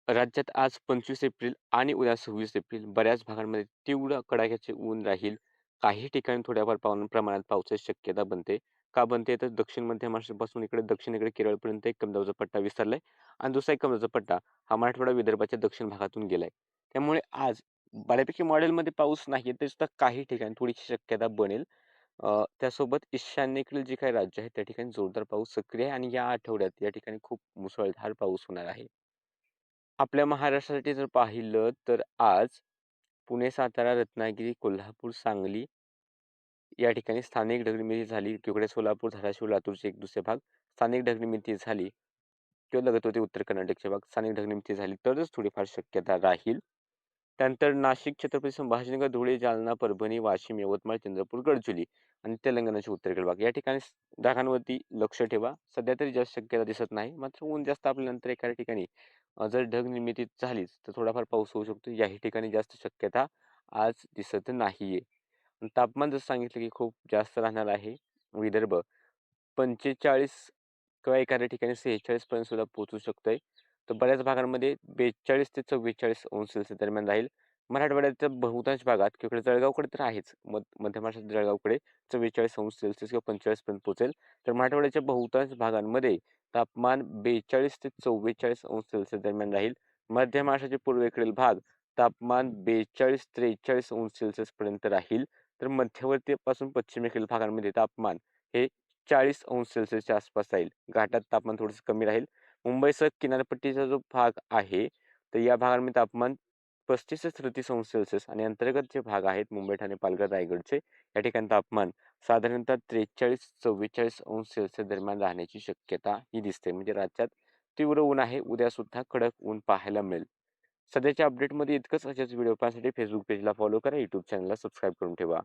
राज्यात आज 25 एप्रिल आणि उद्या 26 एप्रिल बऱ्याच भागांमध्ये तीव्र कडाक्याचे ऊन राहील. काही ठिकाणी थोड्याफार प्रमाणात पावसाची शक्यता बनते. का बनते तर दक्षिण मध्य महाराष्ट्रापासून इकडे दक्षिणेकडे केरळपर्यंत एक कमी दाबाचा पट्टा विस्तारलाय आणि दुसरा एक कमी दाबाचा पट्टा हा मराठवाडा विदर्भाच्या दक्षिण भागातून गेलाय. त्यामुळे आज बऱ्यापैकी मॉडेलमध्ये पाऊस नाहीये तरी सुद्धा काही ठिकाणी थोडीशी शक्यता बनेल. त्यासोबत ईशान्येकडील जे काही राज्य आहे त्या ठिकाणी जोरदार पाऊस सक्रिय आहे आणि या आठवड्यात या ठिकाणी खूप मुसळधार पाऊस होणार आहे. आपल्या महाराष्ट्रासाठी जर पाहिलं तर आज पुणे, सातारा, रत्नागिरी, कोल्हापूर, सांगली या ठिकाणी स्थानिक ढगफुटी झाली. तिकडे सोलापूर, धाराशिव, लातूरचे एक दुसरे भाग स्थानिक ढगफुटी झाली किंवा लगत होते उत्तर कर्नाटकचे भाग स्थानिक ढगफुटी झाली तरच थोडीफार शक्यता राहील. त्यानंतर नाशिक, छत्रपती संभाजीनगर, धुळे, जालना, परभणी, वाशिम, यवतमाळ, चंद्रपूर, गडचिरोली आणि तेलंगणाचे उत्तरेकडील भाग या ठिकाणी ढगांवरती लक्ष ठेवा. सध्या तरी जास्त शक्यता दिसत नाही. मात्र ऊन जास्त आपल्यानंतर एखाद्या ठिकाणी जर ढग निर्मिती झालीच तर थोडाफार पाऊस होऊ शकतो. याही ठिकाणी जास्त शक्यता आज दिसत नाहीये. तापमान जसं सांगितलं की खूप जास्त राहणार आहे. विदर्भ 45 किंवा एखाद्या ठिकाणी 46 पर्यंत सुद्धा पोहोचू शकतंय. तर बऱ्याच भागांमध्ये 42 ते 44 अंश सेल्सिअस दरम्यान राहील. मराठवाड्याच्या बहुतांश भागात किंवा जळगावकडे तर आहेच. मध्य महाराष्ट्रात जळगावकडे 44 अंश सेल्सिअस किंवा 45 पर्यंत पोहोचेल. तर मराठवाड्याच्या बहुतांश भागांमध्ये तापमान 42 ते 44 अंश सेल्सिअस दरम्यान राहील. मध्य महाराष्ट्राचे पूर्वेकडील भाग तापमान 42-43 अंश सेल्सिअस पर्यंत राहील. तर मध्यवर्ती पासून पश्चिमेकडील भागांमध्ये तापमान हे 40 अंश सेल्सिअसच्या आसपास राहील. घाटात तापमान थोडंसं कमी राहील. मुंबईसह किनारपट्टीचा जो भाग आहे, तर या भागांमध्ये तापमान 35 ते 33 अंश सेल्सिअस आणि अंतर्गत जे भाग आहेत मुंबई, ठाणे, पालघर, रायगडचे या ठिकाणी तापमान साधारणतः 43-44 अंश सेल्सिअस दरम्यान राहण्याची शक्यता ही दिसते. म्हणजे राज्यात तीव्र ऊन आहे. उद्या सुद्धा कडक ऊन पाहायला मिळेल. सध्याच्या अपडेटमध्ये इतकंच. अशाच व्हिडिओ पाहण्यासाठी फेसबुक पेजला फॉलो करा. YouTube चॅनलला सबस्क्राईब करून ठेवा.